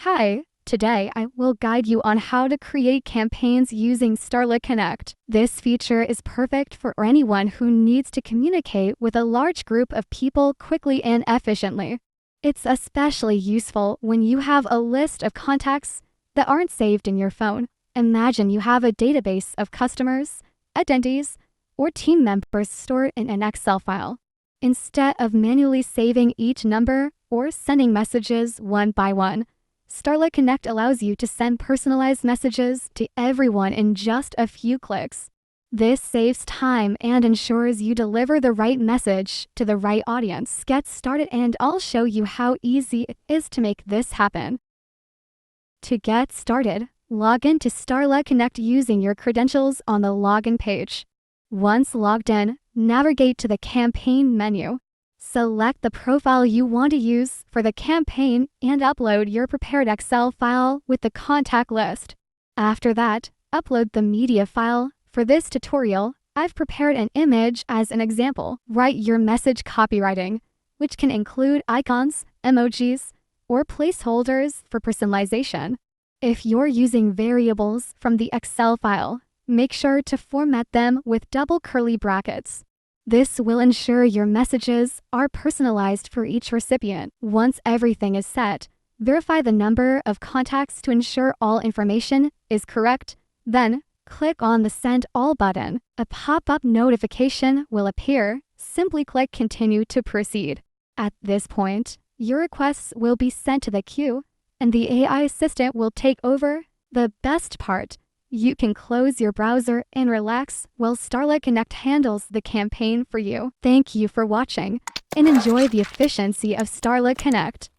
Hi, today I will guide you on how to create campaigns using Starla Connect. This feature is perfect for anyone who needs to communicate with a large group of people quickly and efficiently. It's especially useful when you have a list of contacts that aren't saved in your phone. Imagine you have a database of customers, attendees, or team members stored in an Excel file. Instead of manually saving each number or sending messages one by one, Starla Connect allows you to send personalized messages to everyone in just a few clicks. This saves time and ensures you deliver the right message to the right audience. Get started and I'll show you how easy it is to make this happen. To get started, log in to Starla Connect using your credentials on the login page. Once logged in, navigate to the campaign menu. Select the profile you want to use for the campaign and upload your prepared Excel file with the contact list. After that, upload the media file. For this tutorial, I've prepared an image as an example. Write your message copywriting, which can include icons, emojis, or placeholders for personalization. If you're using variables from the Excel file, make sure to format them with double curly brackets. This will ensure your messages are personalized for each recipient. Once everything is set, verify the number of contacts to ensure all information is correct. Then, click on the Send All button. A pop-up notification will appear. Simply click Continue to proceed. At this point, your requests will be sent to the queue, and the AI assistant will take over. The best part: you can close your browser and relax while Starla Connect handles the campaign for you. Thank you for watching, and enjoy the efficiency of Starla Connect.